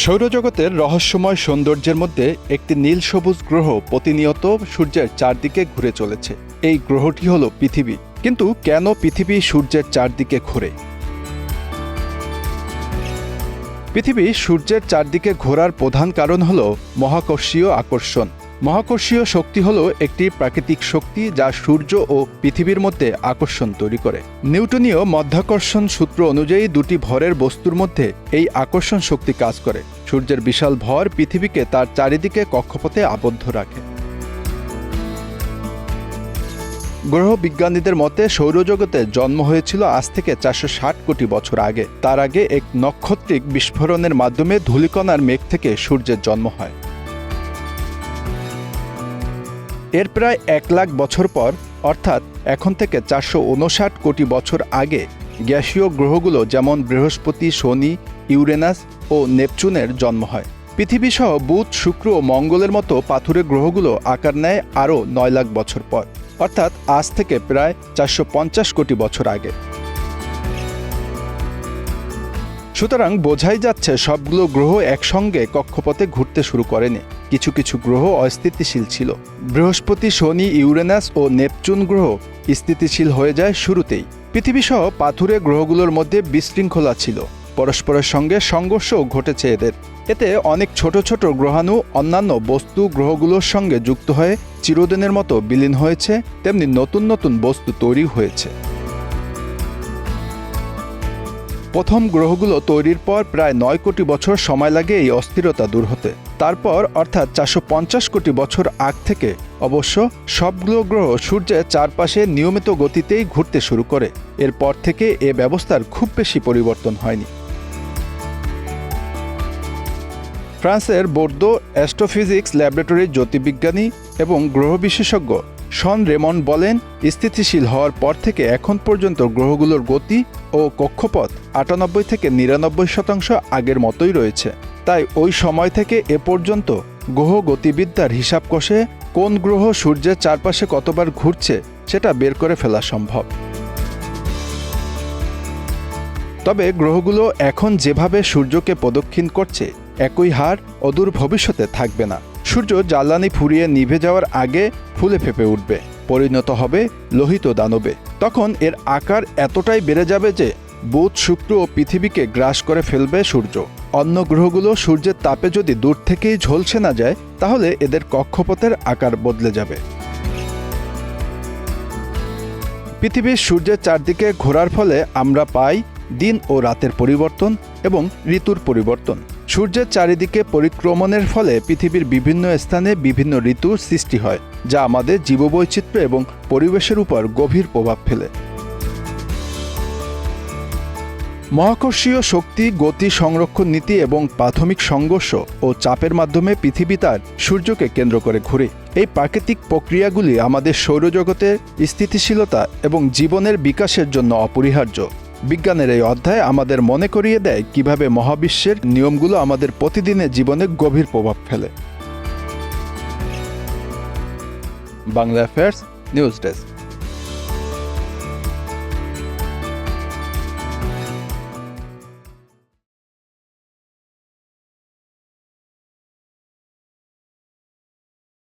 সৌরজগতের রহস্যময় সৌন্দর্যের মধ্যে একটি নীল সবুজ গ্রহ প্রতিনিয়ত সূর্যের চারদিকে ঘুরে চলেছে। এই গ্রহটি হলো পৃথিবী। কিন্তু কেন পৃথিবী সূর্যের চারদিকে ঘোরে? পৃথিবী সূর্যের চারদিকে ঘোরার প্রধান কারণ হল মহাকর্ষীয় আকর্ষণ। মহাকর্ষীয় শক্তি হল একটি প্রাকৃতিক শক্তি যা সূর্য ও পৃথিবীর মধ্যে আকর্ষণ তৈরি করে। নিউটনীয় মাধ্যাকর্ষণ সূত্র অনুযায়ী দুটি ভরের বস্তুর মধ্যে এই আকর্ষণ শক্তি কাজ করে। সূর্যের বিশাল ভর পৃথিবীকে তার চারিদিকে কক্ষপথে আবদ্ধ রাখে। গ্রহ বিজ্ঞানীদের মতে সৌরজগতের জন্ম হয়েছিল আজ থেকে 460 কোটি বছর আগে। তার আগে এক নক্ষত্রিক বিস্ফোরণের মাধ্যমে ধূলিকণার মেঘ থেকে সূর্যের জন্ম হয়। এর প্রায় 1 লাখ বছর পর, অর্থাৎ এখন থেকে 459 কোটি বছর আগে, গ্যাসীয় গ্রহগুলো যেমন বৃহস্পতি, শনি, ইউরেনাস ও নেপচুনের জন্ম হয়। পৃথিবীসহ বুধ, শুক্র ও মঙ্গলের মতো পাথুরে গ্রহগুলো আকার নেয় আরও 9 লাখ বছর পর, অর্থাৎ আজ থেকে প্রায় 450 কোটি বছর আগে। সুতরাং বোঝাই যাচ্ছে সবগুলো গ্রহ একসঙ্গে কক্ষপথে ঘুরতে শুরু করেনি। কিছু কিছু গ্রহ অস্থিতিশীল ছিল। বৃহস্পতি, শনি, ইউরেনাস ও নেপচুন গ্রহ স্থিতিশীল হয়ে যায় শুরুতেই। পৃথিবীসহ পাথুরে গ্রহগুলোর মধ্যে বিশৃঙ্খলা ছিল। পরস্পরের সঙ্গে সংঘর্ষও ঘটেছে এদের। এতে অনেক ছোট ছোট গ্রহাণু অন্যান্য বস্তু গ্রহগুলোর সঙ্গে যুক্ত হয়ে চিরদিনের মতো বিলীন হয়েছে, তেমনি নতুন নতুন বস্তু তৈরি হয়েছে। প্রথম গ্রহগুলো তৈরির পর প্রায় 9 কোটি বছর সময় লাগে এই অস্থিরতা দূর হতে। তারপর অর্থাৎ 450 কোটি বছর আগ থেকে অবশ্য সবগুলো গ্রহ সূর্যের চারপাশে নিয়মিত গতিতেই ঘুরতে শুরু করে। এরপর থেকে এ ব্যবস্থার খুব বেশি পরিবর্তন হয়নি। ফ্রান্সের বোর্দো অ্যাস্ট্রোফিজিক্স ল্যাবরেটরির জ্যোতির্বিজ্ঞানী এবং গ্রহ বিশেষজ্ঞ শন রেমন্ড বলেন, স্থিতিশীল হওয়ার পর থেকে এখন পর্যন্ত গ্রহগুলোর গতি ও কক্ষপথ 98 থেকে 99% আগের মতোই রয়েছে। তাই ওই সময় থেকে এ পর্যন্ত গ্রহ গতিবিদ্যার হিসাব কষে কোন গ্রহ সূর্যের চারপাশে কতবার ঘুরছে সেটা বের করে ফেলা সম্ভব। তবে গ্রহগুলো এখন যেভাবে সূর্যকে প্রদক্ষিণ করছে, একই হার অদূর ভবিষ্যতে থাকবে না। সূর্য জ্বালানি ফুরিয়ে নিভে যাওয়ার আগে ফুলে ফেঁপে উঠবে, পরিণত হবে লোহিত দানবে। তখন এর আকার এতটাই বেড়ে যাবে যে বুধ, শুক্র ও পৃথিবীকে গ্রাস করে ফেলবে সূর্য। অন্য গ্রহগুলো সূর্যের তাপে যদি দূর থেকেই ঝলসে না যায়, তাহলে এদের কক্ষপথের আকার বদলে যাবে। পৃথিবীর সূর্যের চারদিকে ঘোরার ফলে আমরা পাই দিন ও রাতের পরিবর্তন এবং ঋতুর পরিবর্তন। সূর্যের চারিদিকে পরিক্রমণের ফলে পৃথিবীর বিভিন্ন স্থানে বিভিন্ন ঋতুর সৃষ্টি হয়, যা আমাদের জীববৈচিত্র্য এবং পরিবেশের উপর গভীর প্রভাব ফেলে। মহাকর্ষীয় শক্তি, গতি সংরক্ষণ নীতি এবং প্রাথমিক সংঘর্ষ ও চাপের মাধ্যমে পৃথিবী তার সূর্যকে কেন্দ্র করে ঘুরে। এই প্রাকৃতিক প্রক্রিয়াগুলি আমাদের সৌরজগতের স্থিতিশীলতা এবং জীবনের বিকাশের জন্য অপরিহার্য। বিজ্ঞানের এই অধ্যায় আমাদের মনে করিয়ে দেয় কিভাবে মহাবিশ্বের নিয়মগুলো আমাদের প্রতিদিনের জীবনে গভীর প্রভাব ফেলে। Bangla affairs news desk.